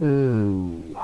Ooh.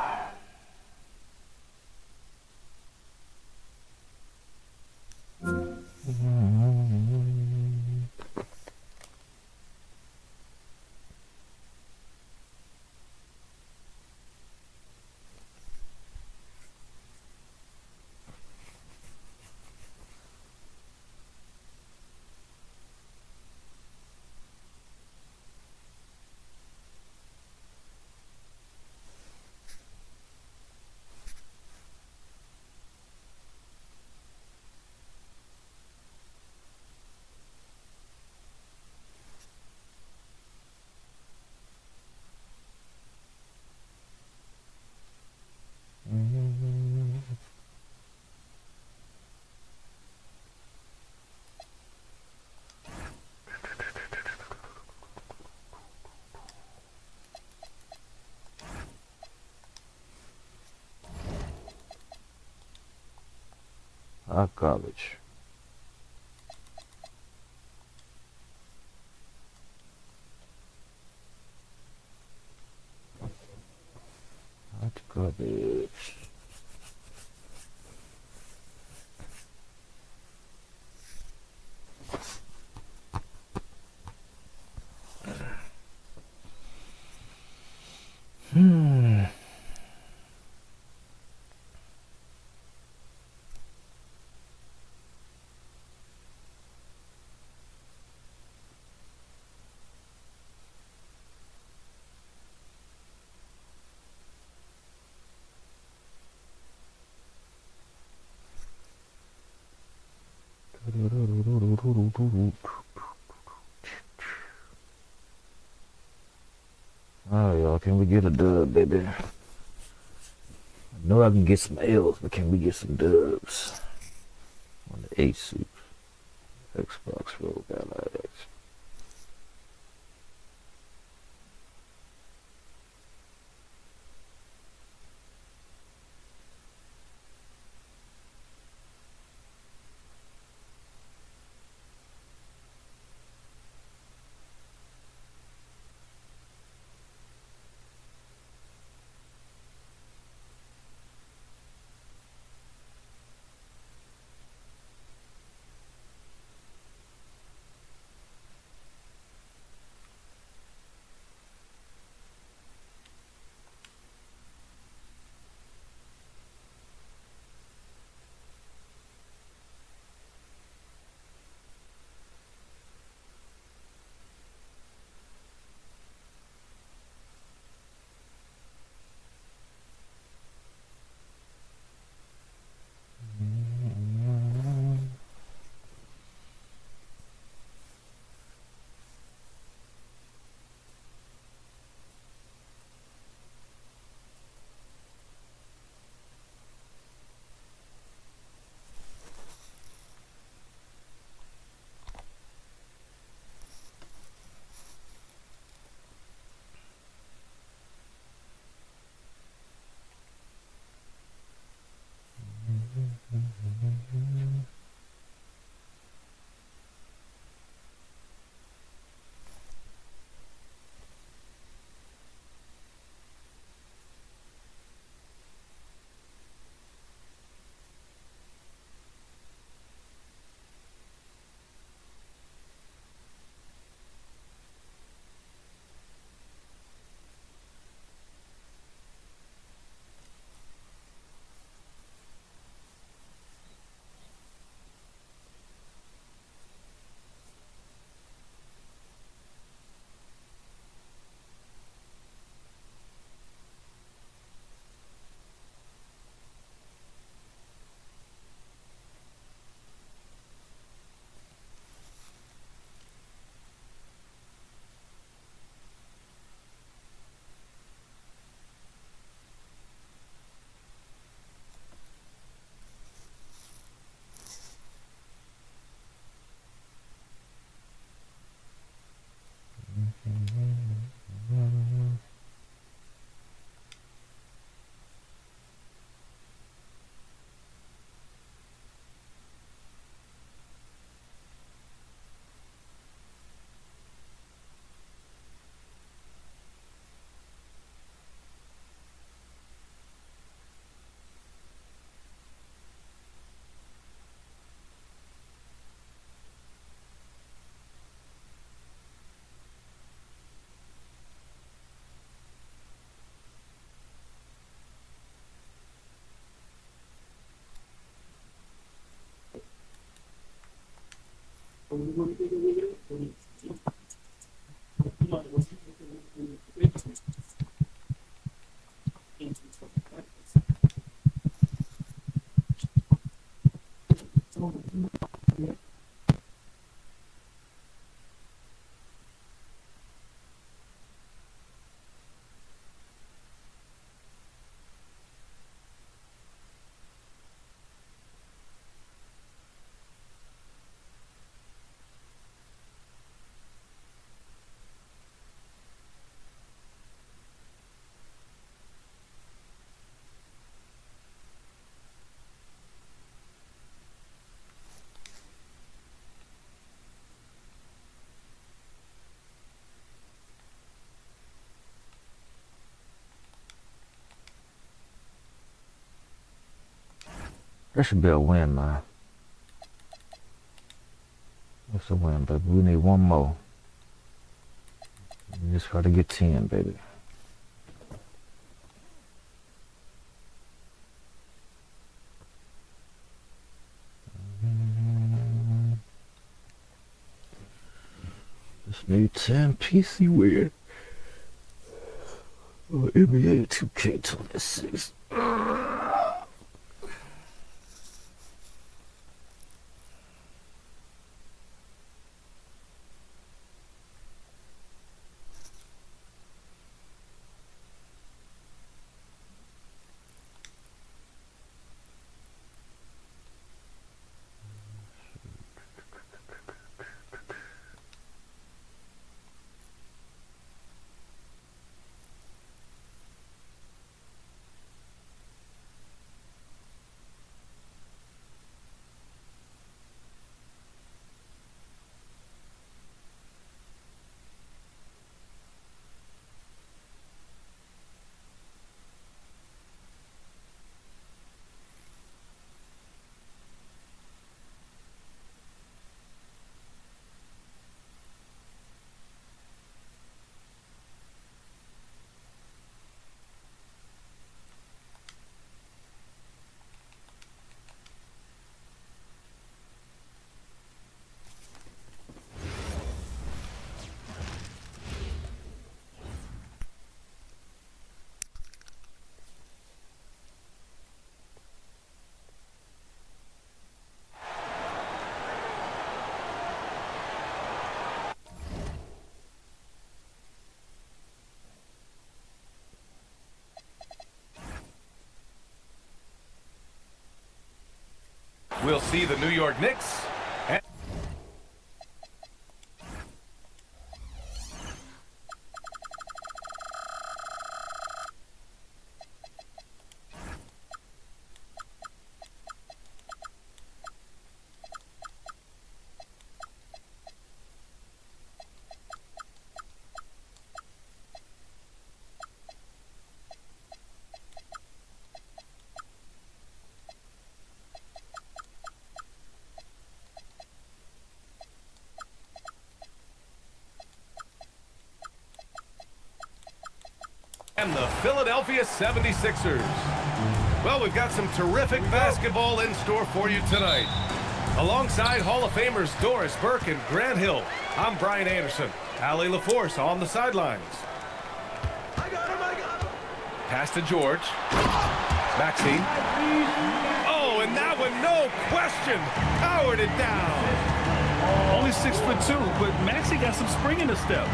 Garbage. Hot garbage. Hmm. Oh, y'all, can we get a dub, baby? I know I can get some L's, but can we get some dubs on the Asus Xbox Rogue Ally X? That should be a win, man. That's a win, baby. We need one more. We just got to get 10, baby. Just need 10 PC win. NBA 2K26. We'll see the New York Knicks. And the Philadelphia 76ers. Well, we've got some terrific basketball in store for you tonight. Alongside Hall of Famers Doris Burke and Grant Hill, I'm Brian Anderson. Allie LaForce on the sidelines. I got him. Pass to George. Maxey. Oh, and that one, no question, powered it down. Only 6'2", but Maxey got some spring in his step.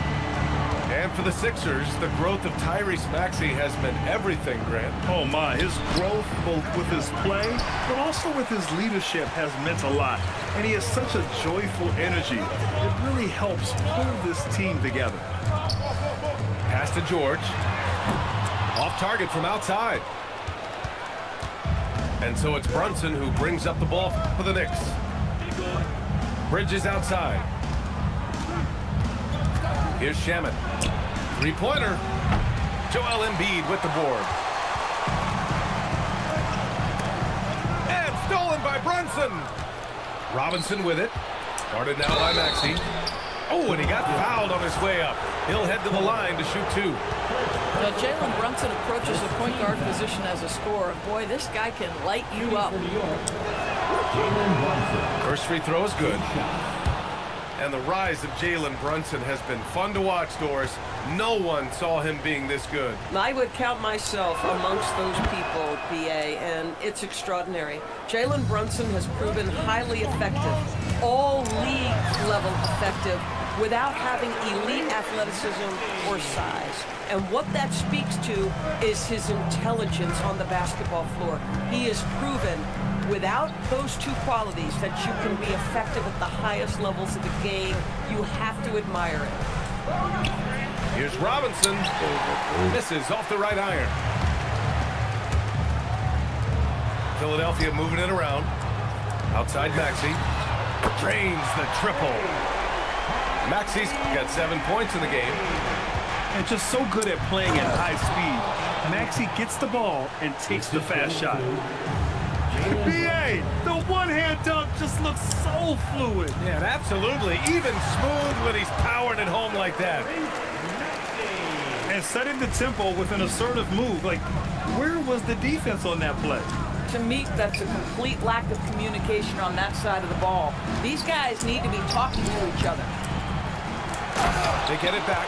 And for the Sixers, the growth of Tyrese Maxey has meant everything, Grant. Oh my, his growth, both with his play, but also with his leadership, has meant a lot. And he has such a joyful energy. It really helps pull this team together. Pass to George. Off target from outside. And so it's Brunson who brings up the ball for the Knicks. Bridges outside. Here's Shaman. Three-pointer. Joel Embiid with the board. And stolen by Brunson. Robinson with it. Guarded now by Maxey. Oh, and he got fouled on his way up. He'll head to the line to shoot two. Now, Jalen Brunson approaches the point guard position as a scorer. Boy, this guy can light you up. First free throw is good. And the rise of Jalen Brunson has been fun to watch, Doris. No one saw him being this good. I would count myself amongst those people, BA, and it's extraordinary. Jalen Brunson has proven highly effective, all league level effective, without having elite athleticism or size. And what that speaks to is his intelligence on the basketball floor. He has proven without those two qualities that you can be effective at the highest levels of the game. You have to admire it. Here's Robinson. Misses off the right iron. Philadelphia moving it around. Outside Maxey. Drains the triple. Maxey's got 7 points in the game. And just so good at playing at high speed. Maxey gets the ball and takes the fast shot. BA, the one-hand dunk just looks so fluid. Yeah, absolutely. Even smooth when he's powering it home like that. And setting the tempo with an assertive move. Like, where was the defense on that play? To me, that's a complete lack of communication on that side of the ball. These guys need to be talking to each other. They get it back.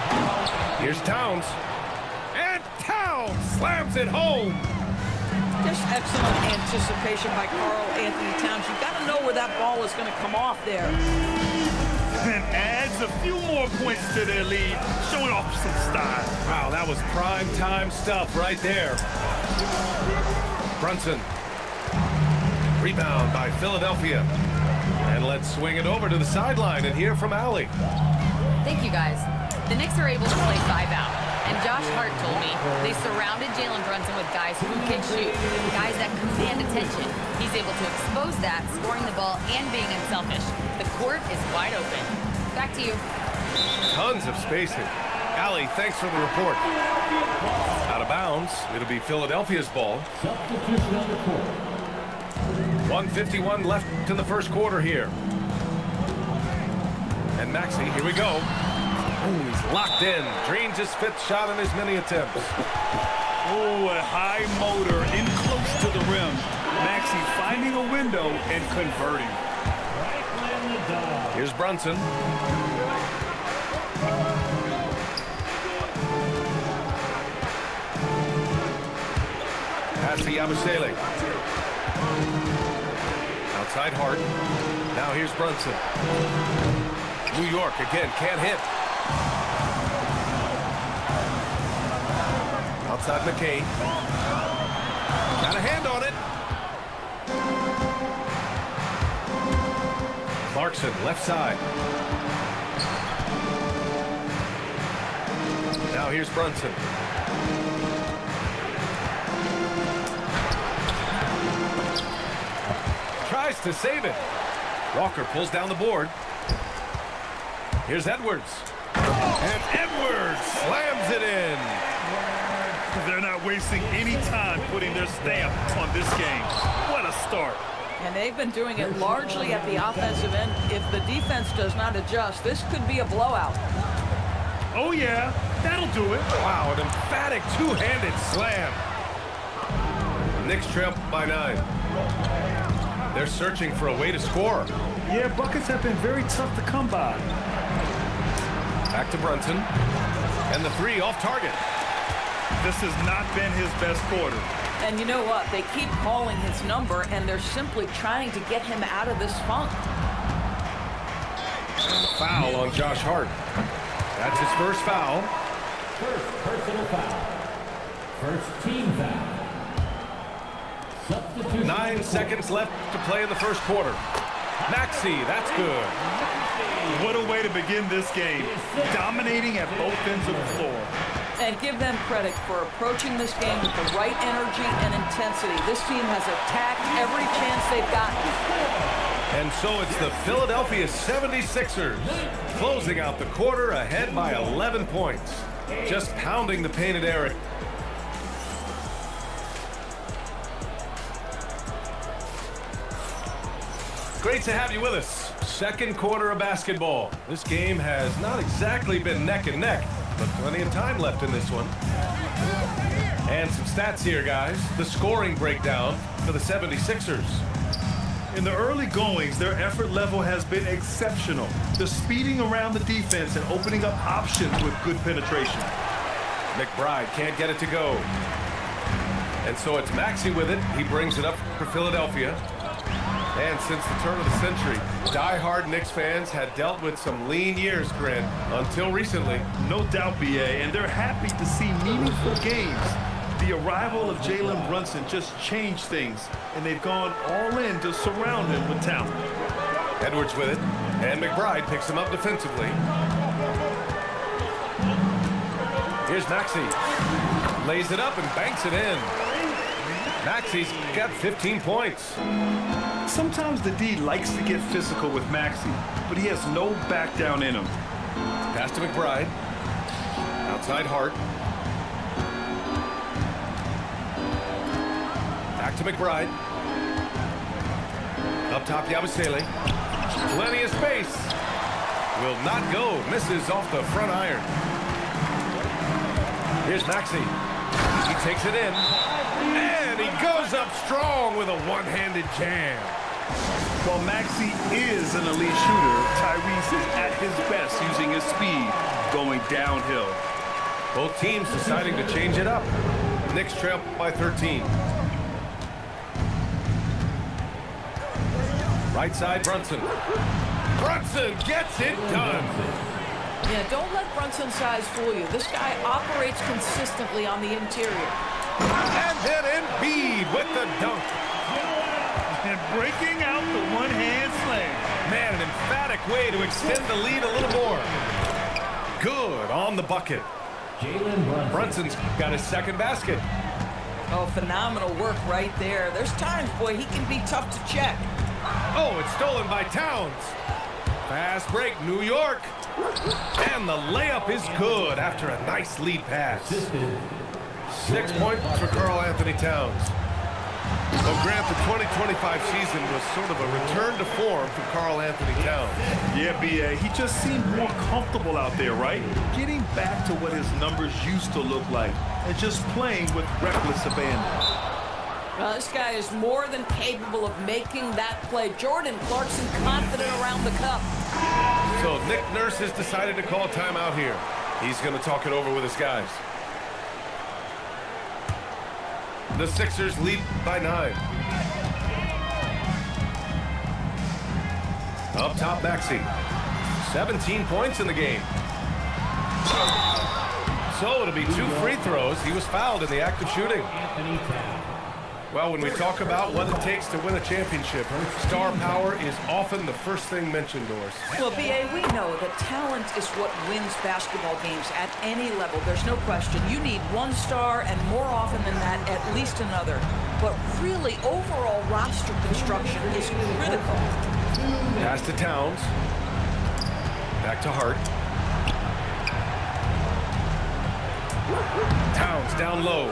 Here's Towns. And Towns slams it home. Just excellent anticipation by Karl Anthony Towns. You've got to know where that ball is going to come off there. And adds a few more points to their lead, showing off some style. Wow, that was prime time stuff right there. Brunson. Rebound by Philadelphia. And let's swing it over to the sideline and hear from Allie. Thank you, guys. The Knicks are able to play 5 out. And Josh Hart told me they surrounded Jalen Brunson with guys who can shoot, guys that command attention. He's able to expose that, scoring the ball and being unselfish. The court is wide open. Back to you. Tons of spacing. Allie, thanks for the report. Out of bounds. It'll be Philadelphia's ball. 1:51 left in the first quarter here. And Maxey, here we go. Ooh, he's locked in. Dreams his 5th shot in his many attempts. Oh, a high motor in close to the rim. Maxey finding a window and converting. Here's Brunson. Pass to Yabusele. Outside Hart. Now here's Brunson. New York again, can't hit. Outside McCain. Got a hand on it. Clarkson, left side. Now here's Brunson. Tries to save it. Walker pulls down the board. Here's Edwards. And Edwards slams it in. They're not wasting any time putting their stamp on this game. What a start. And they've been doing it largely at the offensive end. If the defense does not adjust, this could be a blowout. Oh, yeah, that'll do it. Wow, an emphatic two-handed slam. Knicks trail by 9. They're searching for a way to score. Yeah, buckets have been very tough to come by. Back to Brunson. And the 3 off target. This has not been his best quarter. And you know what? They keep calling his number, and they're simply trying to get him out of this funk. Foul on Josh Hart. That's his first foul. First personal foul. First team foul. Substitution. 9 seconds left to play in the first quarter. Maxey, that's good. What a way to begin this game. Dominating at both ends of the floor. And give them credit for approaching this game with the right energy and intensity. This team has attacked every chance they've gotten. And so it's the Philadelphia 76ers closing out the quarter ahead by 11 points. Just pounding the painted area. Great to have you with us. Second quarter of basketball. This game has not exactly been neck and neck, but plenty of time left in this one. And some stats here, guys. The scoring breakdown for the 76ers. In the early goings, their effort level has been exceptional. The speeding around the defense and opening up options with good penetration. McBride can't get it to go. And so it's Maxey with it. He brings it up for Philadelphia. And since the turn of the century, die-hard Knicks fans had dealt with some lean years, Corinne, until recently. No doubt, BA, and they're happy to see meaningful games. The arrival of Jalen Brunson just changed things, and they've gone all in to surround him with talent. Edwards with it, and McBride picks him up defensively. Here's Maxey. Lays it up and banks it in. Maxey's got 15 points. Sometimes the D likes to get physical with Maxey, but he has no back down in him. Pass to McBride. Outside Hart. Back to McBride. Up top, Yabusele. Plenty of space. Will not go. Misses off the front iron. Here's Maxey. He takes it in. And he goes up strong with a one-handed jam. While Maxey is an elite shooter, Tyrese is at his best using his speed going downhill. Both teams deciding to change it up. Knicks trail by 13. Right side, Brunson. Brunson gets it done. Yeah, don't let Brunson's size fool you. This guy operates consistently on the interior. And then Embiid with the dunk. And breaking out the one-hand slam. Man, an emphatic way to extend the lead a little more. Good on the bucket. Brunson's got his second basket. Oh, phenomenal work right there. There's times, boy, he can be tough to check. Oh, it's stolen by Towns. Fast break, New York. And the layup is good after a nice lead pass. 6 points for Karl Anthony Towns. Well, Grant, the 2025 season was sort of a return to form for Karl Anthony Towns. Yeah, B.A., he just seemed more comfortable out there, right? Getting back to what his numbers used to look like and just playing with reckless abandon. Well, this guy is more than capable of making that play. Jordan Clarkson confident around the cup. So Nick Nurse has decided to call a timeout here. He's going to talk it over with his guys. The Sixers lead by 9. Up top, Maxey. 17 points in the game. So it'll be 2 free throws. He was fouled in the act of shooting. Well, when we talk about what it takes to win a championship, star power is often the first thing mentioned, Doris. Well, B.A., we know that talent is what wins basketball games at any level. There's no question. You need one star, and more often than that, at least another. But really, overall roster construction is critical. Pass to Towns. Back to Hart. Towns down low.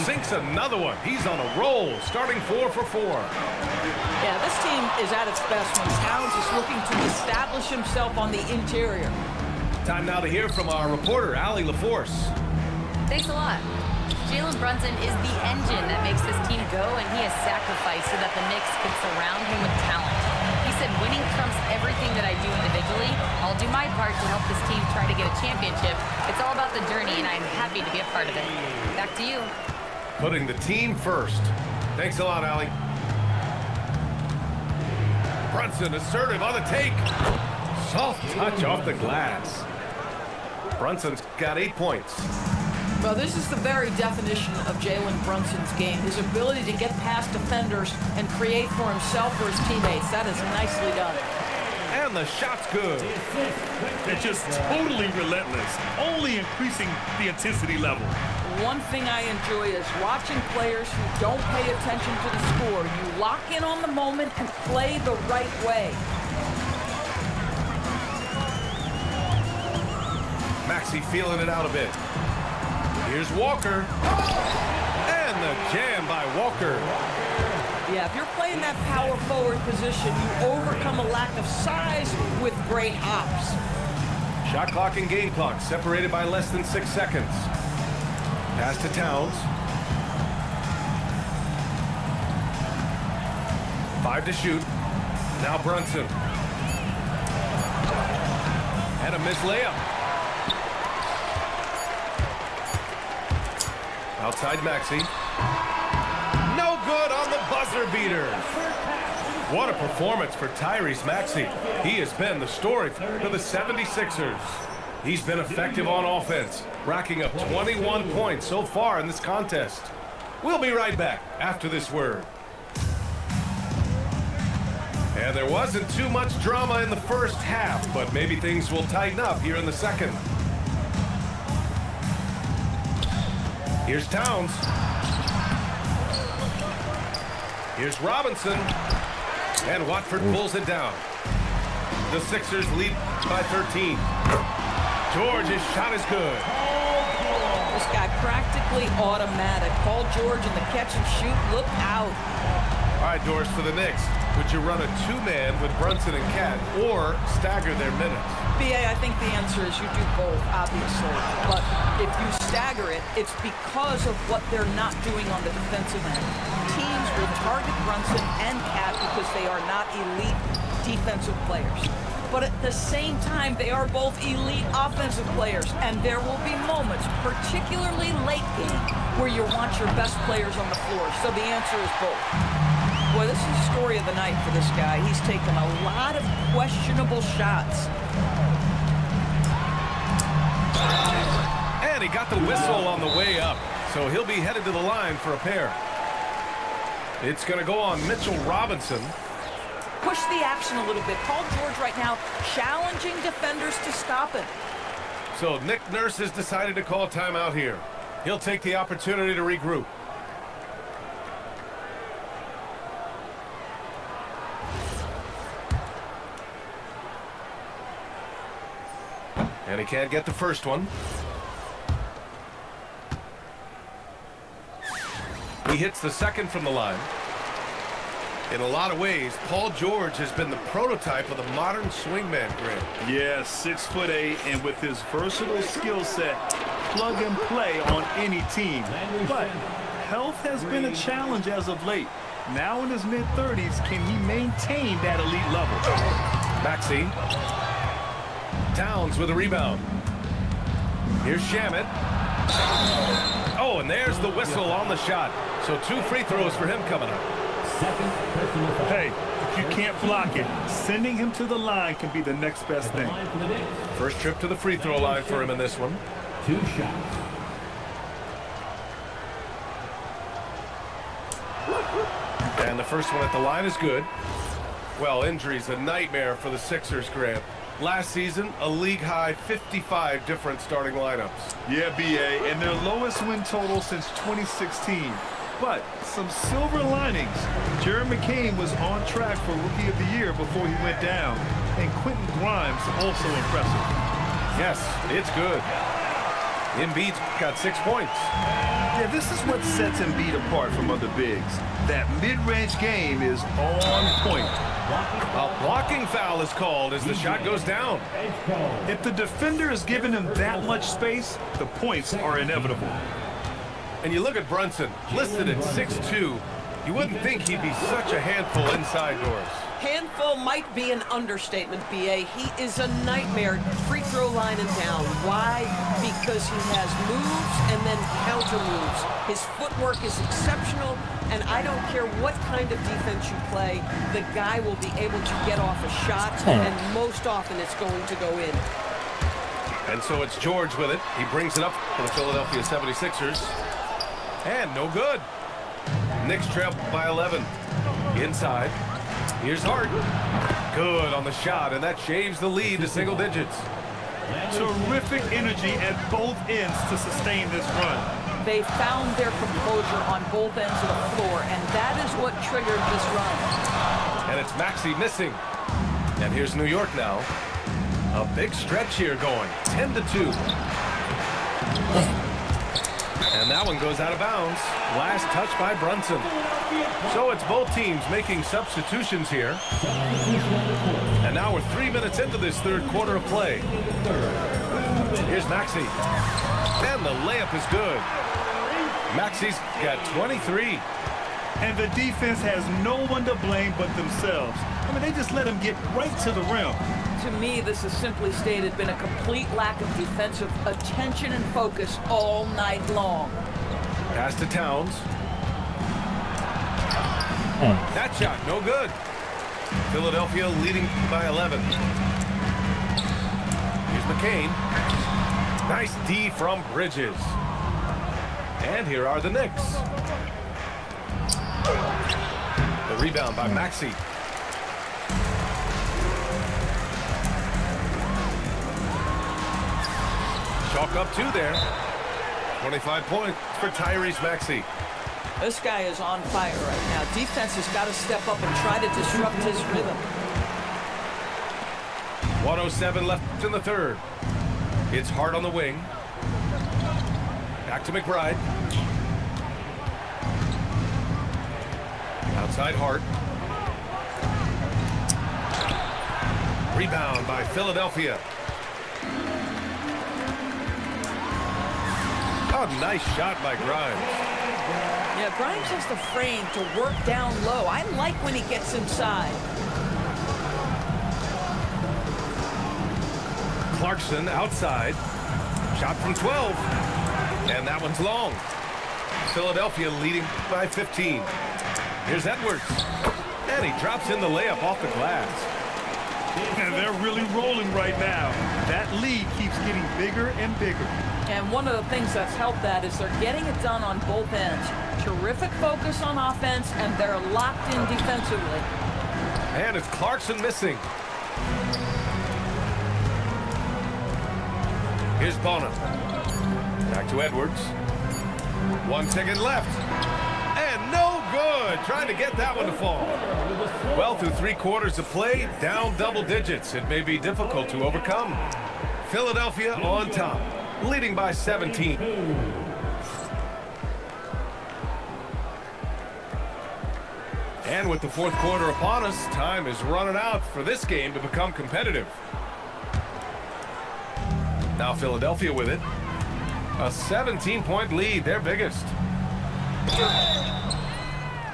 Sinks another one. He's on a roll, starting 4 for 4. Yeah, this team is at its best when Towns is looking to establish himself on the interior. Time now to hear from our reporter, Allie LaForce. Thanks a lot. Jalen Brunson is the engine that makes this team go, and he has sacrificed so that the Knicks could surround him with talent. He said, winning trumps everything that I do individually. I'll do my part to help this team try to get a championship. It's all about the journey, and I'm happy to be a part of it. Back to you. Putting the team first. Thanks a lot, Allie. Brunson assertive on the take. Soft touch off the glass. Brunson's got 8 points. Well, this is the very definition of Jalen Brunson's game. His ability to get past defenders and create for himself or his teammates. That is nicely done. And the shot's good. They're just totally relentless, only increasing the intensity level. One thing I enjoy is watching players who don't pay attention to the score. You lock in on the moment and play the right way. Maxey feeling it out a bit. Here's Walker. And the jam by Walker. Yeah, if you're playing that power forward position, you overcome a lack of size with great hops. Shot clock and game clock separated by less than 6 seconds. Pass to Towns. 5 to shoot. Now Brunson. And a missed layup. Outside Maxey. No good on the buzzer beater. What a performance for Tyrese Maxey. He has been the story for the 76ers. He's been effective on offense, racking up 21 points so far in this contest. We'll be right back after this word. And there wasn't too much drama in the first half, but maybe things will tighten up here in the second. Here's Towns. Here's Robinson. And Watford pulls it down. The Sixers lead by 13. George's shot is good. This guy practically automatic. Paul George in the catch and shoot. Look out. All right, Doris, for the Knicks, would you run a two-man with Brunson and Cat or stagger their minutes? BA, I think the answer is you do both, obviously. But if you stagger it, it's because of what they're not doing on the defensive end. Teams will target Brunson and Cat because they are not elite defensive players. But at the same time, they are both elite offensive players, and there will be moments, particularly late game, where you want your best players on the floor. So the answer is both. Boy, this is the story of the night for this guy. He's taken a lot of questionable shots. And he got the whistle on the way up, so he'll be headed to the line for a pair. It's going to go on Mitchell Robinson. Push the action a little bit. Paul George right now challenging defenders to stop it. So Nick Nurse has decided to call timeout here. He'll take the opportunity to regroup. And he can't get the first one. He hits the second from the line. In a lot of ways, Paul George has been the prototype of the modern swingman, Grant. Yeah, 6'8", and with his versatile skill set, plug and play on any team. But health has been a challenge as of late. Now in his mid-30s, can he maintain that elite level? Maxey. Towns with a rebound. Here's Shamet. Oh, and there's the whistle on the shot. So 2 free throws for him coming up. Hey, if you can't block it, sending him to the line can be the next best thing. First trip to the free throw line for him in this one. 2 shots. And the first one at the line is good. Well, injury's a nightmare for the Sixers, Grant. Last season, a league-high 55 different starting lineups. Yeah, BA, and their lowest win total since 2016. But some silver linings. Jared McCain was on track for Rookie of the Year before he went down. And Quentin Grimes also impressive. Yes, it's good. Embiid's got 6 points. Yeah, this is what sets Embiid apart from other bigs. That mid-range game is on point. A blocking foul is called as the shot goes down. If the defender is giving him that much space, the points are inevitable. And you look at Brunson, listed at 6'2". You wouldn't think he'd be such a handful inside doors. Handful might be an understatement, BA. He is a nightmare free throw line and down. Why? Because he has moves and then counter moves. His footwork is exceptional, and I don't care what kind of defense you play, the guy will be able to get off a shot, and most often it's going to go in. And so it's George with it. He brings it up for the Philadelphia 76ers. And no good. Knicks trail by 11. Inside. Here's Hart. Good on the shot, and that shaves the lead to single digits. Terrific energy at both ends to sustain this run. They found their composure on both ends of the floor, and that is what triggered this run. And it's Maxey missing. And here's New York now. A big stretch here going. 10-2. And that one goes out of bounds. Last touch by Brunson. So it's both teams making substitutions here. And now we're 3 minutes into this third quarter of play. Here's Maxey. And the layup is good. Maxey's got 23. And the defense has no one to blame but themselves. I mean, they just let him get right to the rim. To me, this has simply stated been a complete lack of defensive attention and focus all night long. Pass to Towns. That shot, no good. Philadelphia leading by 11. Here's McCain. Nice D from Bridges. And here are the Knicks. The rebound by Maxey. Chalk up 2 there. 25 points for Tyrese Maxey. This guy is on fire right now. Defense has got to step up and try to disrupt his rhythm. 1:07 left in the third. It's Hart on the wing. Back to McBride. Outside Hart. Rebound by Philadelphia. Oh, nice shot by Grimes. Yeah, Grimes has the frame to work down low. I like when he gets inside. Clarkson outside. Shot from 12. And that one's long. Philadelphia leading by 15. Here's Edwards. And he drops in the layup off the glass. And they're really rolling right now. That lead keeps getting bigger and bigger. And one of the things that's helped that is they're getting it done on both ends. Terrific focus on offense, and they're locked in defensively. And it's Clarkson missing. Here's Bonham. Back to Edwards. 1 second left. And no good. Trying to get that one to fall. Well, through 3 quarters of play, down double digits. It may be difficult to overcome. Philadelphia on top, leading by 17. And with the 4th quarter upon us, time is running out for this game to become competitive. Now Philadelphia with it. A 17-point lead, their biggest.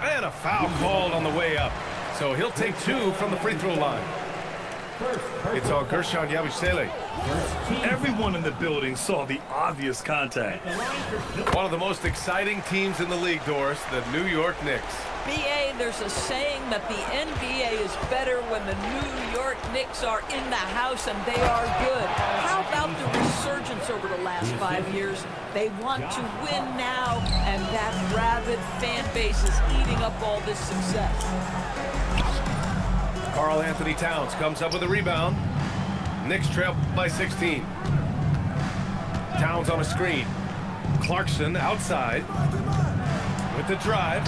And a foul called on the way up. So he'll take 2 from the free throw line. It's on Gershon Yabusele. Everyone in the building saw the obvious contact. One of the most exciting teams in the league, Doris, the New York Knicks. BA, there's a saying that the NBA is better when the New York Knicks are in the house, and they are good. How about the resurgence over the last 5 years? They want to win now, and that rabid fan base is eating up all this success. Karl Anthony Towns comes up with a rebound. Knicks trail by 16. Towns on a screen. Clarkson outside with the drive.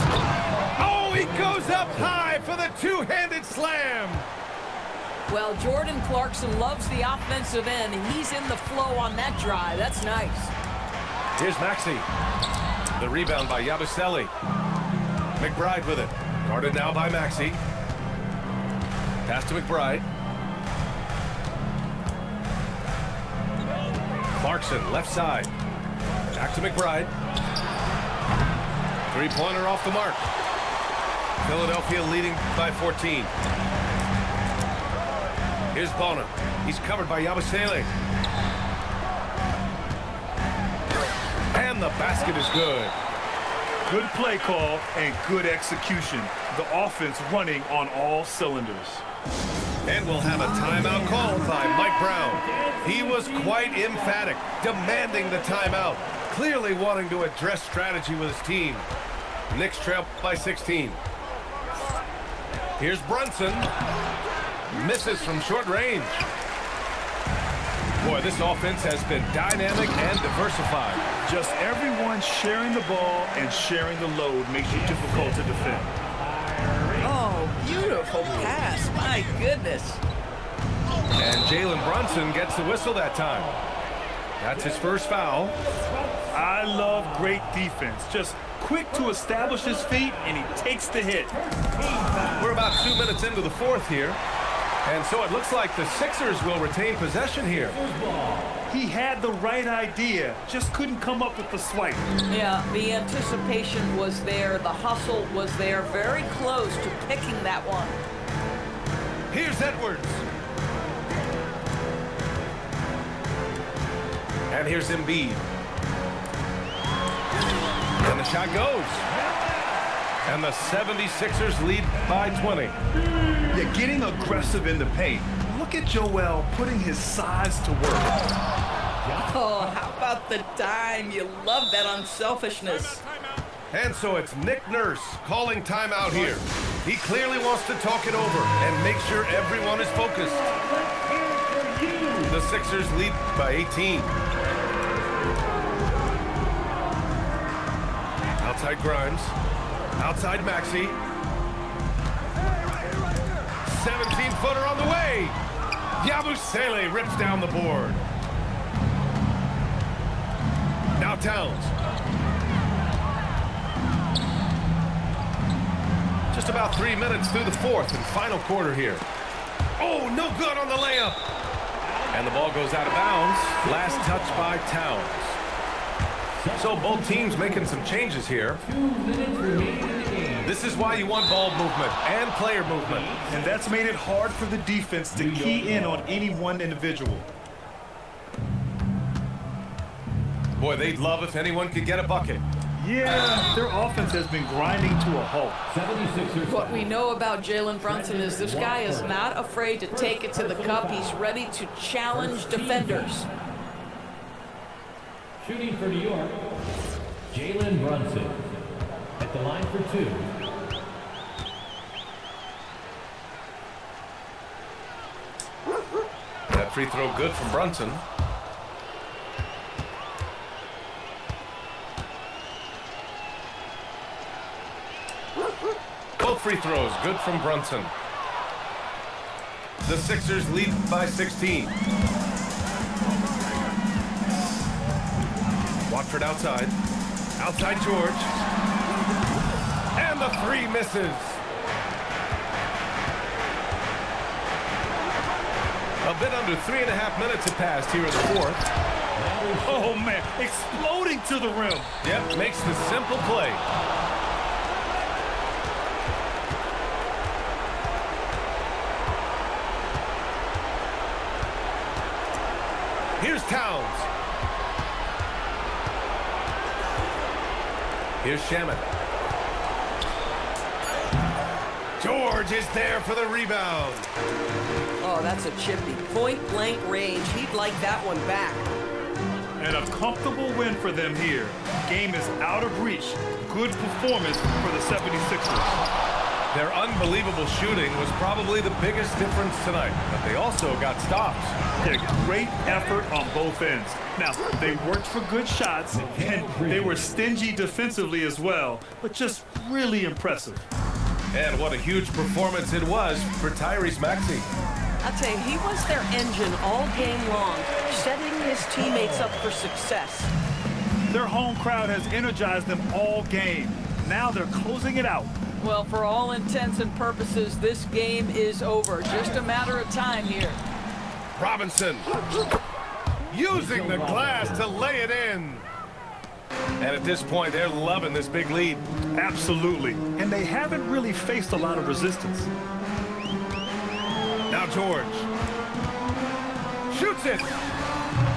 Oh, he goes up high for the two-handed slam. Well, Jordan Clarkson loves the offensive end, and he's in the flow on that drive. That's nice. Here's Maxey. The rebound by Yabusele. McBride with it. Guarded now by Maxey. Pass to McBride. Clarkson, left side. Back to McBride. Three-pointer off the mark. Philadelphia leading by 14. Here's Bonham. He's covered by Yabusele. And the basket is good. Good play call and good execution. The offense running on all cylinders. And we'll have a timeout called by Mike Brown. He was quite emphatic, demanding the timeout, clearly wanting to address strategy with his team. Knicks trail by 16. Here's Brunson. Misses from short range. Boy, this offense has been dynamic and diversified. Just everyone sharing the ball and sharing the load makes it difficult to defend. Oh, beautiful pass. My goodness. And Jalen Brunson gets the whistle that time. That's his first foul. I love great defense. Just quick to establish his feet, and he takes the hit. We're about 2 minutes into the fourth here. And so it looks like the Sixers will retain possession here. He had the right idea, just couldn't come up with the swipe. Yeah, the anticipation was there. The hustle was there. Very close to picking that one. Here's Edwards. And here's Embiid. And the shot goes. And the 76ers lead by 20. Yeah, getting aggressive in the paint. Look at Joel putting his size to work. Oh, how about the dime? You love that unselfishness. And so it's Nick Nurse calling timeout here. He clearly wants to talk it over and make sure everyone is focused. The Sixers lead by 18. Outside Grimes. Outside Maxey. 17-footer on the way. Yabusele rips down the board. Now Towns. Just about 3 minutes through the fourth and final quarter here. Oh, no good on the layup. And the ball goes out of bounds. Last touch by Towns. So both teams making some changes here. This is why you want ball movement and player movement. And that's made it hard for the defense to key in on any one individual. Boy, they'd love if anyone could get a bucket. Yeah, their offense has been grinding to a halt. 76ers. What we know about Jalen Brunson is this guy is not afraid to take it to the cup. He's ready to challenge defenders. Shooting for New York, Jalen Brunson. At the line for 2. That free throw good from Brunson. Both free throws good from Brunson. The Sixers lead by 16. Watford outside. Outside George. And the three misses. A bit under 3.5 minutes have passed here in the fourth. Oh, man, exploding to the rim. Yep, makes the simple play. Here's Towns. Here's Shaman. George is there for the rebound. Oh, that's a chippy. Point-blank range. He'd like that one back. And a comfortable win for them here. Game is out of reach. Good performance for the 76ers. Their unbelievable shooting was probably the biggest difference tonight, but they also got stops. Yeah, great effort on both ends. Now, they worked for good shots, and they were stingy defensively as well, but just really impressive. And what a huge performance it was for Tyrese Maxey. I'll tell you, he was their engine all game long, setting his teammates up for success. Their home crowd has energized them all game. Now they're closing it out. Well, for all intents and purposes, this game is over. Just a matter of time here. Robinson using the glass to lay it in. And at this point, they're loving this big lead. Absolutely. And they haven't really faced a lot of resistance. Now George shoots it.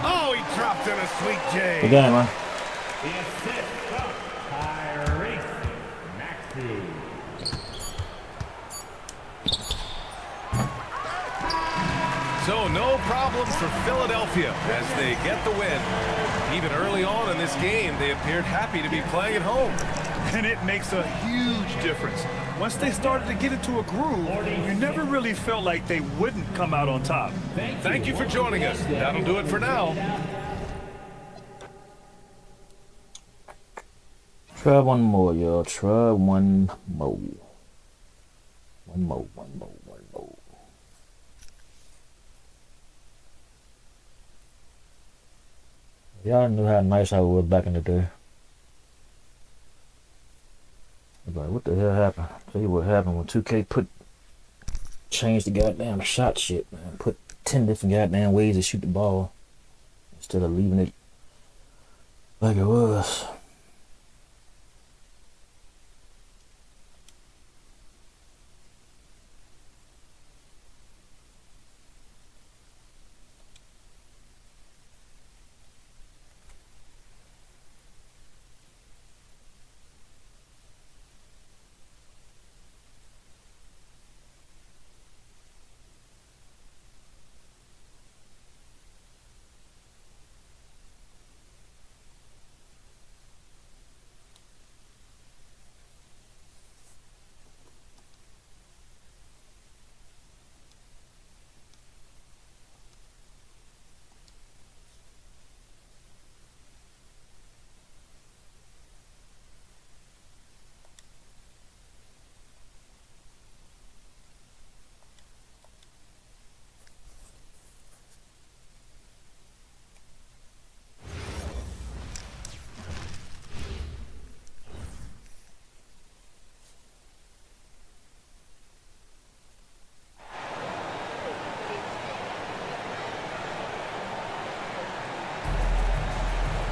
Oh, he dropped in a sweet J. Good game, man. The assist from Tyrese Maxey. So no problems for Philadelphia as they get the win. Even early on in this game, they appeared happy to be playing at home. And it makes a huge difference. Once they started to get into a groove, you never really felt like they wouldn't come out on top. Thank you for joining us. That'll do it for now. Try one more, y'all. Try one more. One more. Y'all knew how nice I was back in the day. Like, what the hell happened? Tell you what happened when 2K changed the goddamn shot shit, man. Put 10 different goddamn ways to shoot the ball instead of leaving it like it was.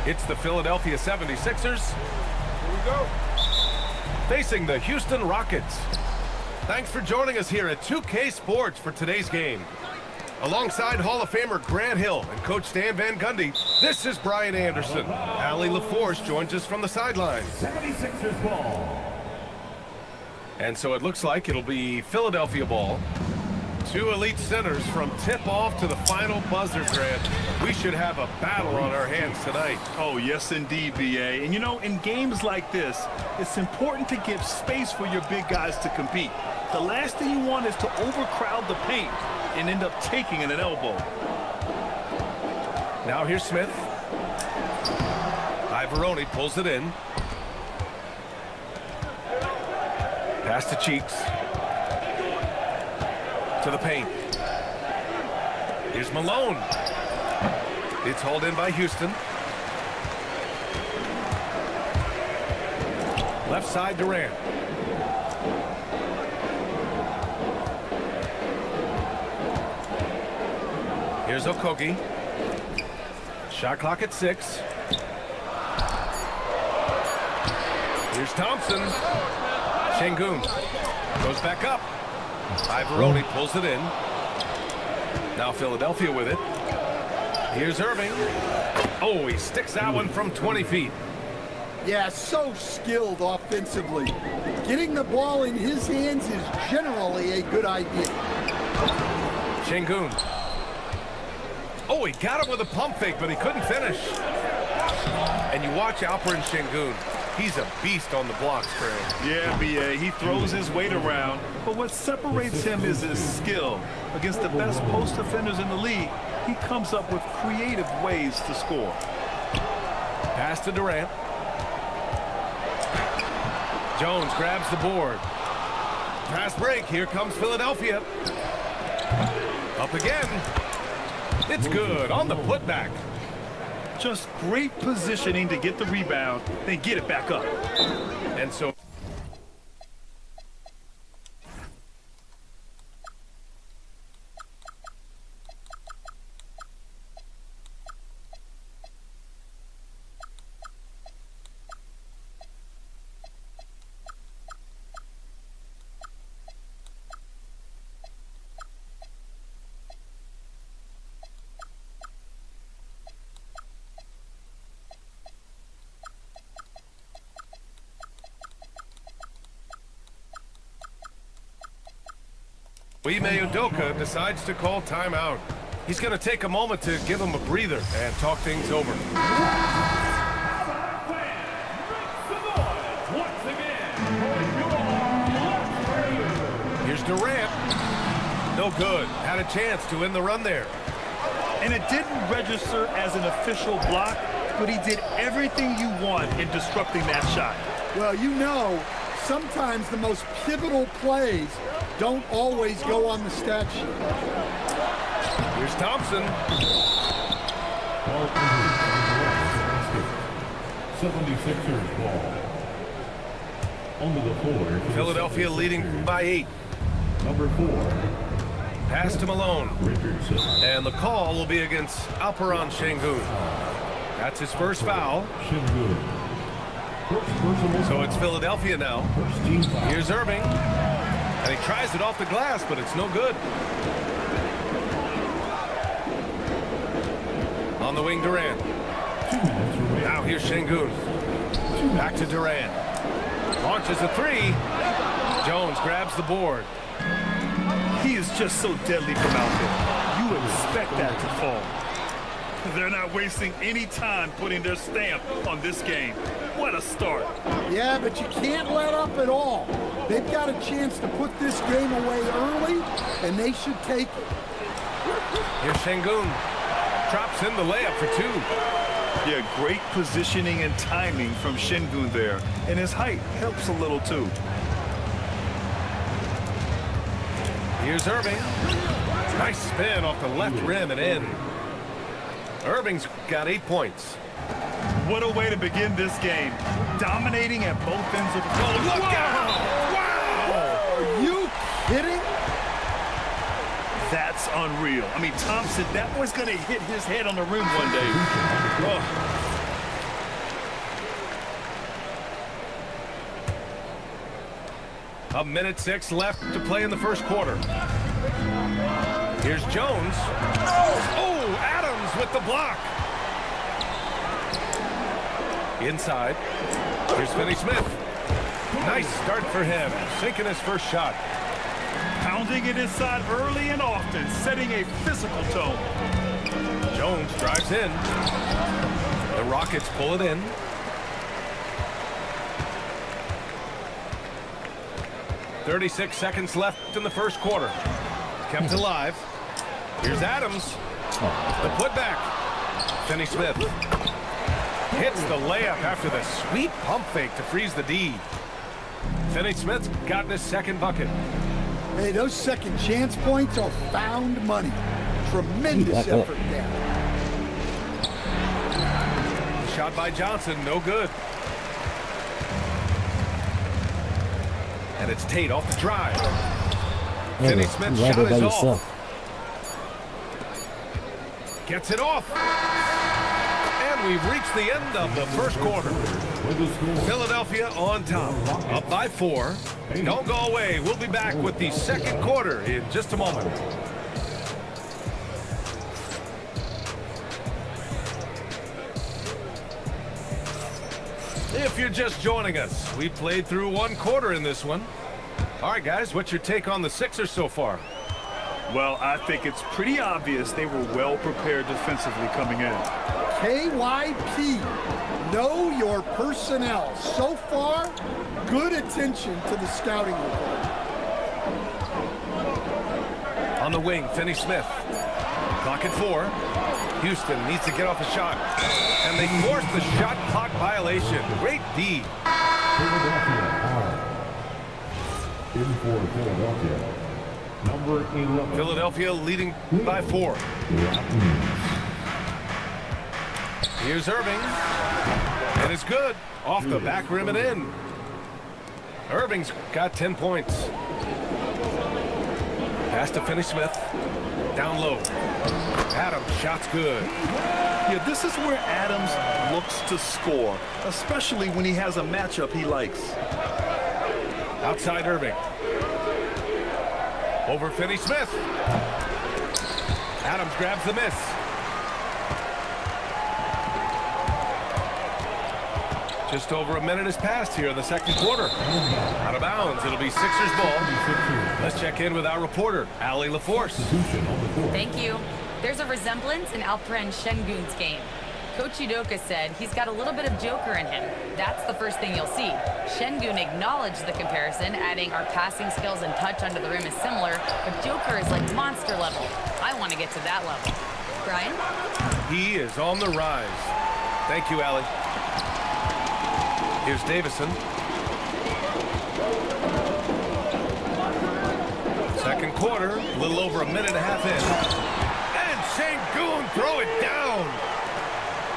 It's the Philadelphia 76ers. Here we go. Facing the Houston Rockets. Thanks for joining us here at 2K Sports for today's game. Alongside Hall of Famer Grant Hill and Coach Stan Van Gundy, this is Brian Anderson. Allie LaForce joins us from the sidelines. 76ers ball. And so it looks like it'll be Philadelphia ball. Two elite centers from tip-off to the final buzzer, Grant. We should have a battle on our hands tonight. Oh, yes, indeed, B.A. And, you know, in games like this, it's important to give space for your big guys to compete. The last thing you want is to overcrowd the paint and end up taking an elbow. Now here's Smith. Ivoroni pulls it in. Pass to Cheeks. To the paint. Here's Malone. It's hauled in by Houston. Left side Durant. Here's Okogie. Shot clock at 6. Here's Thompson. Şengün goes back up. Ivoroni pulls it in. Now Philadelphia with it. Here's Irving. Oh, he sticks that one from 20 feet. Yeah, so skilled offensively. Getting the ball in his hands is generally a good idea. Şengün. Oh, he got it with a pump fake, but he couldn't finish. And you watch Alperen Şengün. He's a beast on the blocks, Fred. Yeah, B.A., he throws his weight around, but what separates him is his skill. Against the best post defenders in the league, he comes up with creative ways to score. Pass to Durant. Jones grabs the board. Fast break. Here comes Philadelphia. Up again. It's good on the putback. Just great positioning to get the rebound, then get it back up. And so Ime Udoka decides to call timeout. He's going to take a moment to give him a breather and talk things over. Here's Durant. No good. Had a chance to win the run there. And it didn't register as an official block, but he did everything you want in disrupting that shot. Well, you know, sometimes the most pivotal plays don't always go on the stat sheet. Here's Thompson. 76ers ball. Under the floor. Philadelphia leading by 8. Number 4. Pass to Malone. Richardson. And the call will be against Alperen Şengün. That's his first foul. Şengün. So it's Philadelphia now. First team foul. Here's Irving. And he tries it off the glass, but it's no good. On the wing, Durant. 2 minutes remaining. Now here's Şengün. Back to Durant. Launches a 3. Jones grabs the board. He is just so deadly from out there. You expect that to fall. They're not wasting any time putting their stamp on this game. What a start. Yeah, but you can't let up at all. They've got a chance to put this game away early, and they should take it. Here's Şengün. Drops in the layup for 2. Yeah, great positioning and timing from Şengün there. And his height helps a little too. Here's Irving. Nice spin off the left rim and in. Irving's got 8 points. What a way to begin this game. Dominating at both ends of the floor. Look out! Wow! Are you kidding? That's unreal. I mean, Thompson, that boy's going to hit his head on the rim one day. Oh. 1:06 left to play in the first quarter. Here's Jones. Oh, Adams with the block. Inside. Here's Finney-Smith. Nice start for him, sinking his first shot. Pounding it inside early and often, setting a physical tone. Jones drives in. The Rockets pull it in. .36 seconds left in the first quarter. Kept alive. Here's Adams. The putback. Finney-Smith hits the layup after the sweet pump fake to freeze the D. Finney-Smith's gotten his second bucket. Hey, those second chance points are found money. Tremendous effort there. Shot by Johnson, no good. And it's Tate off the drive. Finney-Smith's shot is off. Gets it off. And we've reached the end of the first quarter. Philadelphia on top, up by 4. Don't go away. We'll be back with the second quarter in just a moment. If you're just joining us, we played through one quarter in this one. All right, guys, what's your take on the Sixers so far? Well, I think it's pretty obvious they were well prepared defensively coming in. KYP, know your personnel. So far, good attention to the scouting report. On the wing, Finney-Smith. Clock at 4. Houston needs to get off a shot. And they force the shot clock violation. Great D. In for Philadelphia, number 11. Philadelphia leading by 4. Here's Irving. And it's good. Off the back rim and in. Irving's got 10 points. Pass to Finney-Smith. Down low. Adams, shot's good. Yeah, this is where Adams looks to score, especially when he has a matchup he likes. Outside Irving. Over Finney-Smith. Adams grabs the miss. Just over a minute has passed here in the second quarter. Out of bounds. It'll be Sixers ball. Let's check in with our reporter, Allie LaForce. Thank you. There's a resemblance in Alperen Şengün's game. Coach Udoka said he's got a little bit of Joker in him. That's the first thing you'll see. Şengün acknowledged the comparison, adding our passing skills and touch under the rim is similar, but Joker is like monster level. I want to get to that level. Brian? He is on the rise. Thank you, Allie. Here's Davison. Second quarter, a little over a minute and a half in. And Şengün throw it down.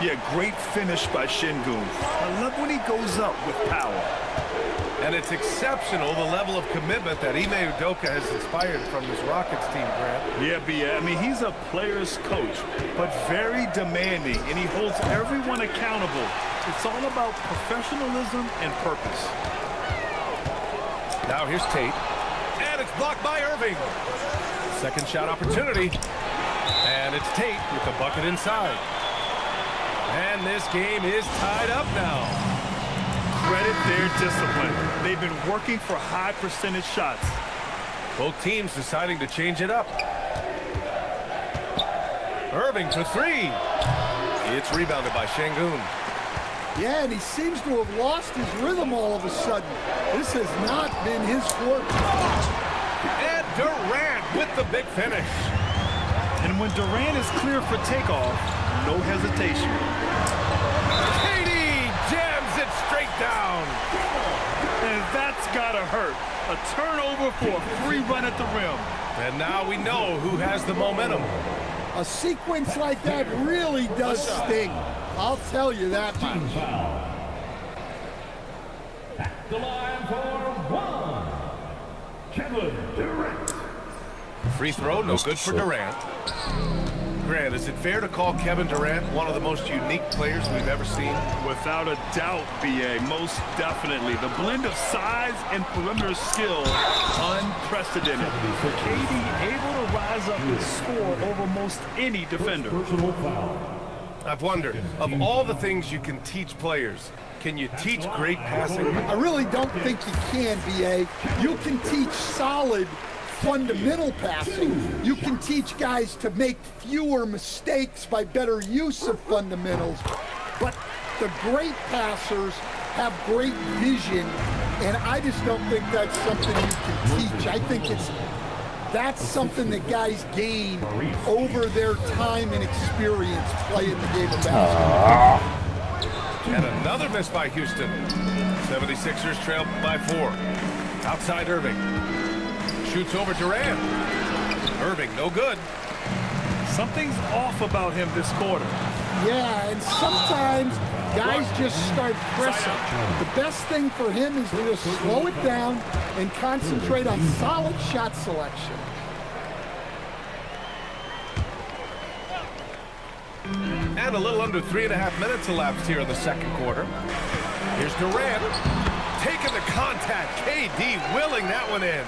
Yeah, great finish by Şengün. I love when he goes up with power. And it's exceptional, the level of commitment that Ime Udoka has inspired from this Rockets team, Grant. Yeah, B.A. I mean, he's a player's coach, but very demanding, and he holds everyone accountable. It's all about professionalism and purpose. Now here's Tate. And it's blocked by Irving. Second shot opportunity. And it's Tate with the bucket inside. And this game is tied up now. Credit their discipline. They've been working for high percentage shots. Both teams deciding to change it up. Irving for 3. It's rebounded by Şengün. Yeah, and he seems to have lost his rhythm all of a sudden. This has not been his forte. And Durant with the big finish. And when Durant is clear for takeoff, no hesitation. Katie jams it straight down. And that's gotta hurt. A turnover for a free run at the rim. And now we know who has the momentum. A sequence like that really does sting. I'll tell you that much. At the line for 1, Kevin Durant. Free throw, no good for Durant. Grant, is it fair to call Kevin Durant one of the most unique players we've ever seen? Without a doubt, B.A., most definitely. The blend of size and perimeter skill, unprecedented. KD able to rise up and score over most any defender. Personal foul. I've wondered, of all the things you can teach players, can you teach great passing? I really don't think you can, B.A. You can teach solid fundamental passing. You can teach guys to make fewer mistakes by better use of fundamentals. But the great passers have great vision, and I just don't think that's something you can teach. I think that's something that guys gain over their time and experience playing the game of basketball. And another miss by Houston. 76ers trail by 4. Outside Irving. Shoots over Durant. Irving, no good. Something's off about him this quarter. Yeah, and sometimes guys just start pressing. The best thing for him is to just slow it down and concentrate on solid shot selection. And a little under 3.5 minutes elapsed here in the second quarter. Here's Durant. Taking the contact. KD willing that one in.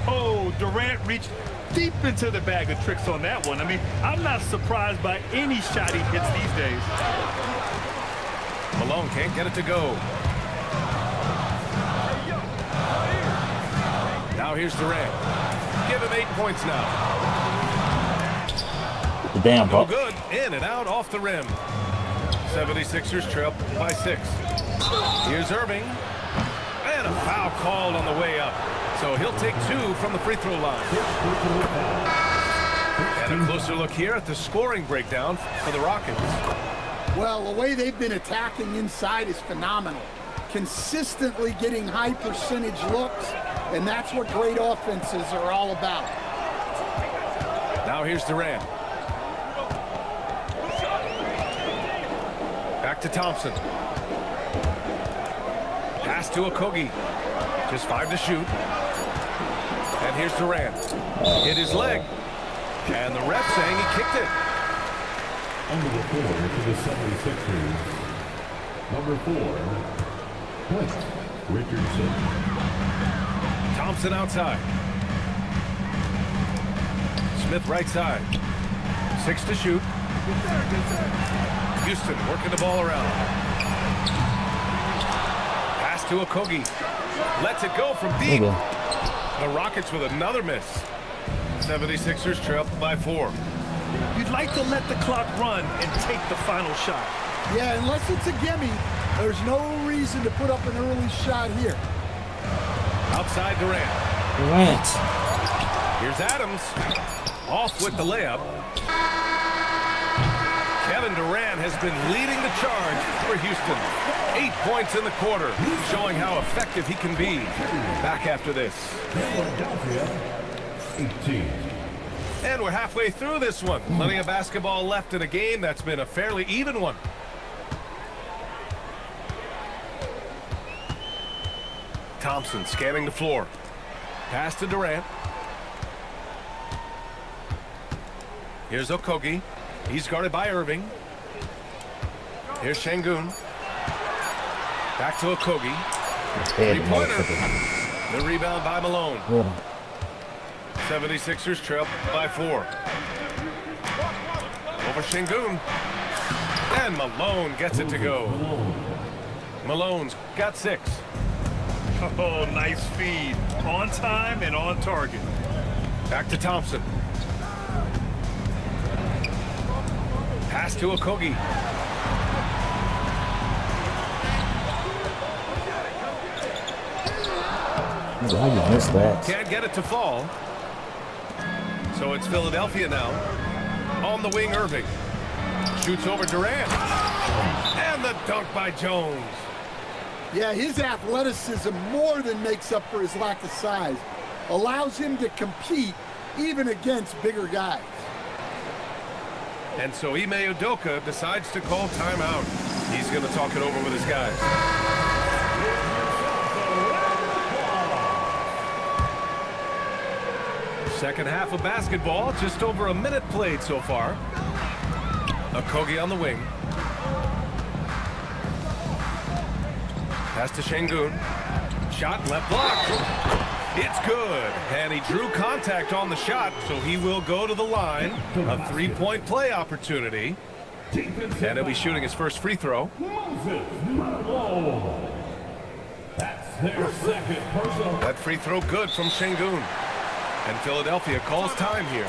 Oh, Durant reached deep into the bag of tricks on that one. I mean, I'm not surprised by any shot he hits these days. Malone can't get it to go. Now here's Durant. Give him 8 points now. The damn No ball. good. In and out off the rim. 76ers trail by 6. Here's Irving. And a foul called on the way up. So he'll take 2 from the free throw line. And a closer look here at the scoring breakdown for the Rockets. Well, the way they've been attacking inside is phenomenal. Consistently getting high percentage looks, and that's what great offenses are all about. Now here's Durant. Back to Thompson. Pass to Okogie. Just 5 to shoot. And here's Durant. Hit his leg. And the ref saying he kicked it. Under the floor for the 76ers. Number 4, Point Richardson. Thompson outside. Smith right side. 6 to shoot. Houston working the ball around. Pass to Okogie. Lets it go from deep. The Rockets with another miss. 76ers trail by 4. You'd like to let the clock run and take the final shot. Yeah, unless it's a gimme, there's no reason to put up an early shot here. Outside Durant. Durant. Here's Adams. Off with the layup. Kevin Durant has been leading the charge for Houston. 8 points in the quarter, showing how effective he can be. Back after this. Philadelphia, 18. And we're halfway through this one. Plenty of basketball left in a game that's been a fairly even one. Thompson scanning the floor. Pass to Durant. Here's Okogie. He's guarded by Irving. Here's Şengün. Back to Okogie. Three-pointer. The rebound by Malone. 76ers trail by 4. Over Şengün. And Malone gets it to go. Malone's got 6. Oh, nice feed. On time and on target. Back to Thompson. Pass to Okogie. How you missed that? Can't get it to fall. So it's Philadelphia now. On the wing, Irving. Shoots over Durant. And the dunk by Jones. Yeah, his athleticism more than makes up for his lack of size. Allows him to compete even against bigger guys. And so Ime Udoka decides to call timeout. He's going to talk it over with his guys. Second half of basketball, just over a minute played so far. Okogie on the wing. Pass to Şengün. Shot left block. It's good. And he drew contact on the shot, so he will go to the line. A three-point play opportunity. And he'll be shooting his first free throw. That's their second personal. That free throw good from Şengün. And Philadelphia calls time here.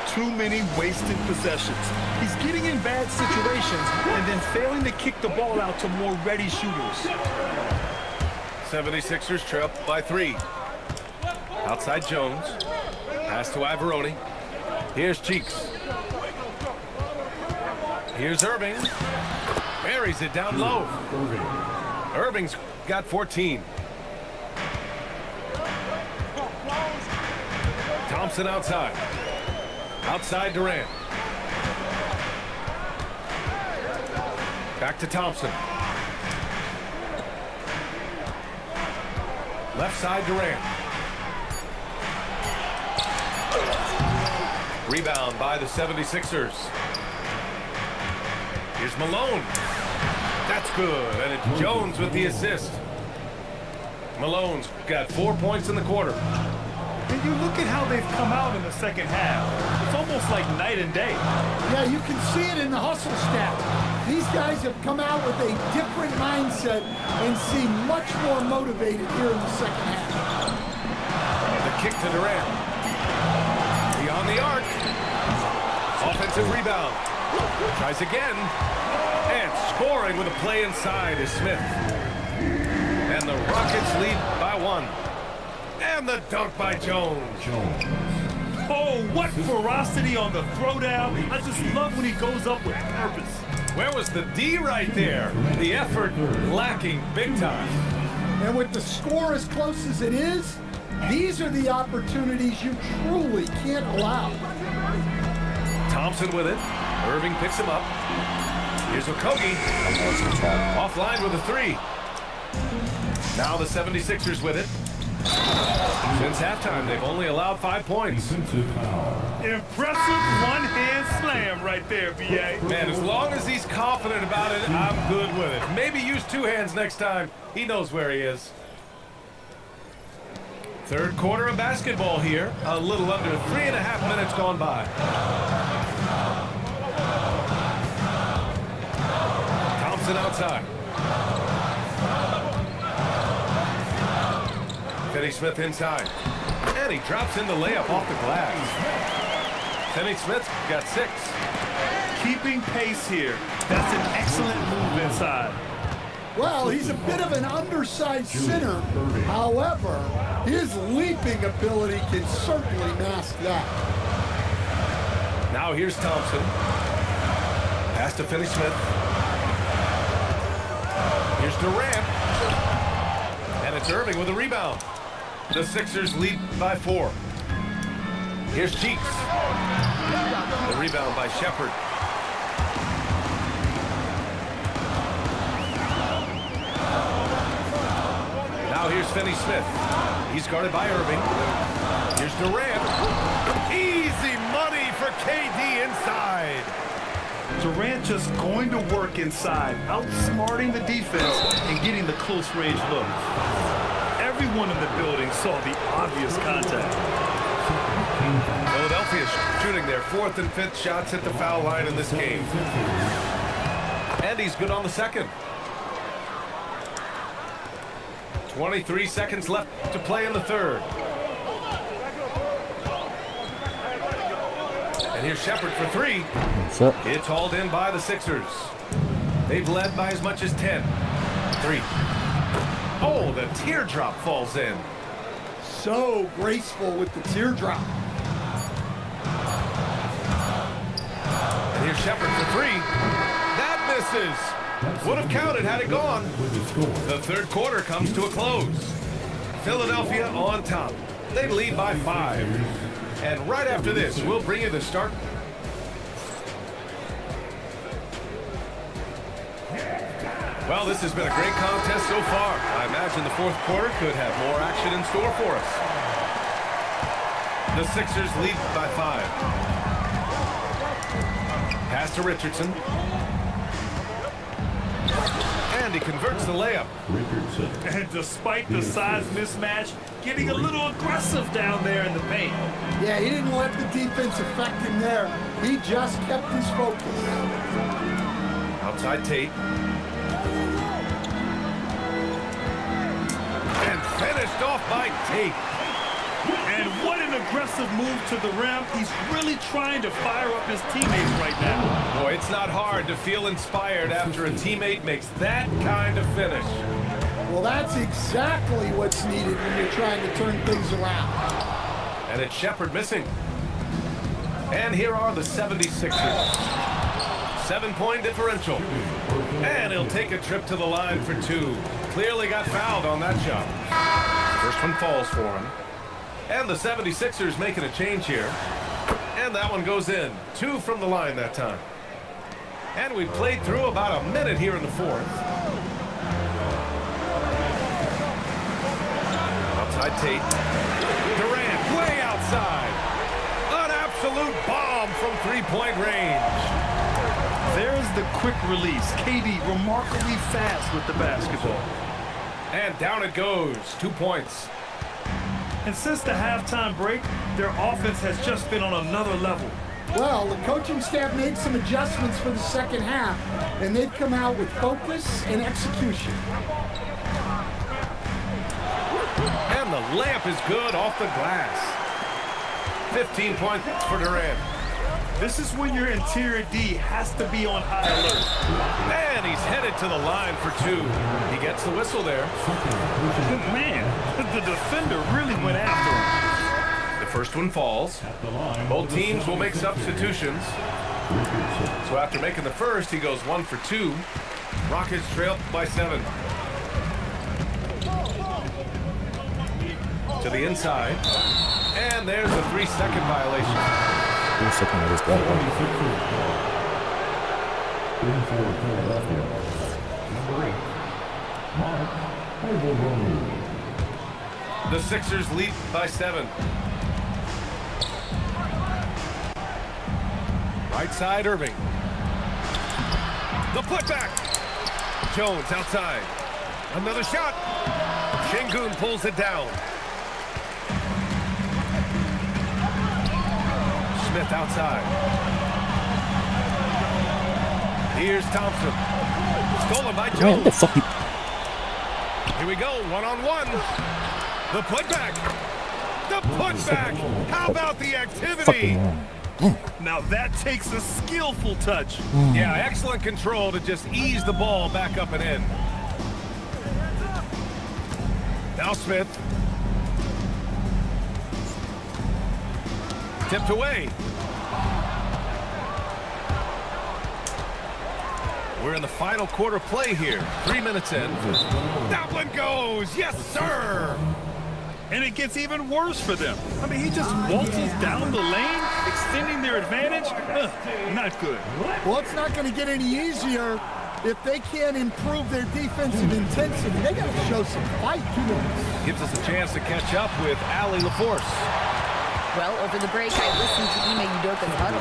Too many wasted possessions. He's getting in bad situations and then failing to kick the ball out to more ready shooters. 76ers trail by 3. Outside Jones. Pass to Ivoroni. Here's Cheeks. Here's Irving. Buries it down low. Irving's got 14. Thompson outside. Outside Durant. Back to Thompson. Left side Durant. Rebound by the 76ers. Here's Malone. That's good. And it's Jones with the assist. Malone's got 4 points in the quarter. And you look at how they've come out in the second half. It's almost like night and day. Yeah, you can see it in the hustle stat. These guys have come out with a different mindset and seem much more motivated here in the second half. The kick to Durant. Beyond the arc. Offensive rebound. Tries again. And scoring with a play inside is Smith. And the Rockets lead by 1. And the dunk by Jones. Oh, what ferocity on the throwdown. I just love when he goes up with purpose. Where was the D right there? The effort lacking big time. And with the score as close as it is, these are the opportunities you truly can't allow. Thompson with it. Irving picks him up. Here's Okogie. Offline with a 3. Now the 76ers with it. Since halftime, they've only allowed 5 points. Impressive one-hand slam right there, B.A. Man, as long as he's confident about it, I'm good with it. Maybe use 2 hands next time. He knows where he is. Third quarter of basketball here. A little under 3.5 minutes gone by. Thompson outside. Finney-Smith inside. And he drops in the layup off the glass. Finney-Smith got 6. Keeping pace here. That's an excellent move inside. Well, he's a bit of an undersized center. However, his leaping ability can certainly mask that. Now here's Thompson. Pass to Finney-Smith. Here's Durant. And it's Irving with a rebound. The Sixers lead by 4. Here's Cheeks. The rebound by Shepherd. Now here's Finney-Smith. He's guarded by Irving. Here's Durant. Easy money for KD inside. Durant just going to work inside, outsmarting the defense and getting the close-range look. Everyone in the building saw the obvious contact. Philadelphia shooting their 4th and 5th shots at the foul line in this game. And he's good on the second. 23 seconds left to play in the third. And here's Shepherd for 3. It's hauled in by the Sixers. They've led by as much as 10. 3. Oh, the teardrop falls in. So graceful with the teardrop. And here's Shepherd for 3. That misses. Would have counted had it gone. The third quarter comes to a close. Philadelphia on top. They lead by 5. And right after this, we'll bring you the start. Well, this has been a great contest so far. I imagine the fourth quarter could have more action in store for us. The Sixers lead by 5. Pass to Richardson. And he converts the layup. And despite the size mismatch, getting a little aggressive down there in the paint. Yeah, he didn't let the defense affect him there. He just kept his focus. Outside Tate. And finished off by Tate. And what an aggressive move to the rim. He's really trying to fire up his teammates right now. Boy, it's not hard to feel inspired after a teammate makes that kind of finish. Well, that's exactly what's needed when you're trying to turn things around. And it's Shepard missing. And here are the 76ers. 7-point differential. And he'll take a trip to the line for 2. Clearly got fouled on that shot. First one falls for him. And the 76ers making a change here. And that one goes in. 2 from the line that time. And we played through about a minute here in the 4th. Outside Tate. Durant way outside. An absolute bomb from three-point range. There's the quick release. KD remarkably fast with the basketball. And down it goes. 2 points. And since the halftime break, their offense has just been on another level. Well, the coaching staff made some adjustments for the second half, and they've come out with focus and execution. And the layup is good off the glass. 15 points for Durant. This is when your interior D has to be on high alert. And he's headed to the line for 2. He gets the whistle there. Man, the defender really went after him. The first one falls. Both teams will make substitutions. So after making the first, he goes 1 for 2. Rockets trail by 7. To the inside. And there's a 3-second violation. 3 seconds of this guy. The Sixers lead by 7. Right side, Irving. The putback. Jones outside. Another shot. Şengün pulls it down. Smith outside. Here's Thompson. Stolen by Jones. What the fuck? Here we go, one-on-one. The putback. The putback. How about the activity? Now that takes a skillful touch. Yeah, excellent control to just ease the ball back up and in. Now Smith. Tipped away. We're in the final quarter play here. 3 minutes in. That one goes. Yes, sir. And it gets even worse for them. I mean, he just waltzes down the lane, extending their advantage. Not good. Well, it's not going to get any easier if they can't improve their defensive intensity. They got to show some fight. Gives us a chance to catch up with Ali LaForce. Well, over the break, I listened to Ime Udoka's huddle.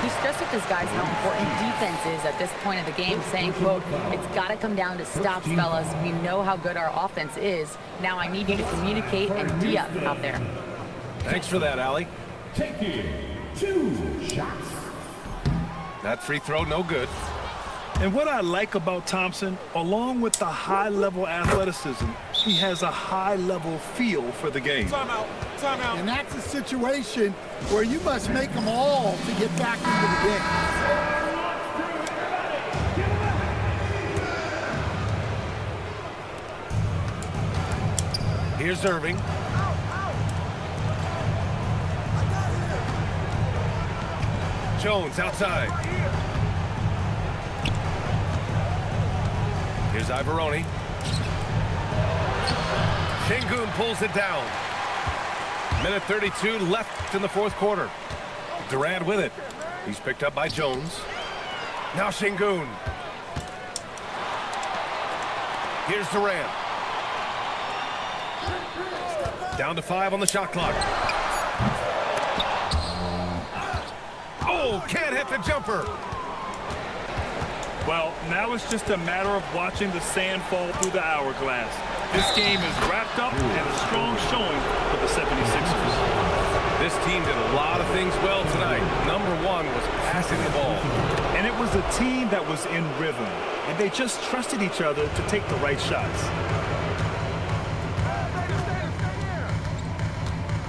He stressed with his guys how important defense is at this point of the game, saying, quote, "It's got to come down to stops, fellas. We know how good our offense is. Now I need you to communicate and D-up out there." Thanks for that, Ali. Taking 2 shots. That free throw, no good. And what I like about Thompson, along with the high-level athleticism, he has a high-level feel for the game. Timeout. Timeout. And that's a situation where you must make them all to get back into the game. Here's Irving. Jones outside. Here's Ivoroni. Şengün pulls it down. Minute 32 left in the 4th quarter. Durant with it. He's picked up by Jones. Now Şengün. Here's Durant. Down to 5 on the shot clock. Oh, can't hit the jumper. Well, now it's just a matter of watching the sand fall through the hourglass. This game is wrapped up and a strong showing for the 76ers. This team did a lot of things well tonight. Number one was passing the ball. And it was a team that was in rhythm, and they just trusted each other to take the right shots.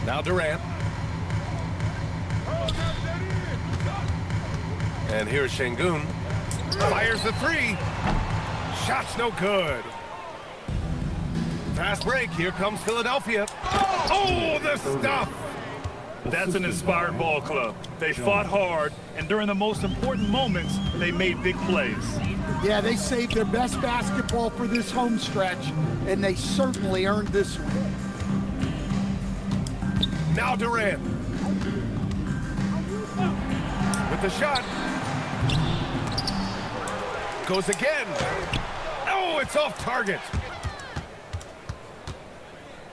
Now Durant. And here's Şengün. Fires the three. Shot's no good. Fast break. Here comes Philadelphia. Oh, the stuff. That's an inspired ball club. They fought hard, and during the most important moments, they made big plays. Yeah, they saved their best basketball for this home stretch, and they certainly earned this one. Now Durant. With the shot. Goes again. Oh, it's off target.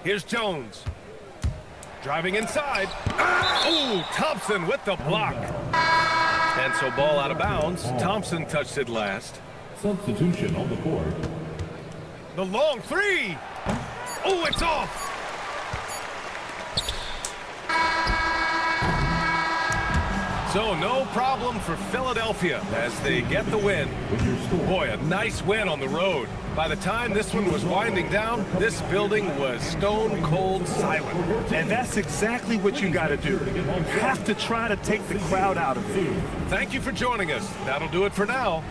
Here's Jones. Driving inside. Oh, Thompson with the block. And so ball out of bounds. Thompson touched it last. Substitution on the court. The long three. Oh, it's off. So no problem for Philadelphia as they get the win. Boy, a nice win on the road. By the time this one was winding down, this building was stone cold silent. And that's exactly what you got to do. You have to try to take the crowd out of it. Thank you for joining us. That'll do it for now.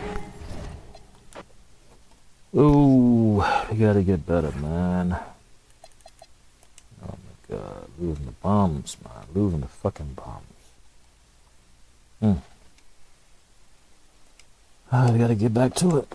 Ooh, we gotta get better, man. Oh my God, losing the bombs, man. Losing the fucking bombs. We gotta get back to it.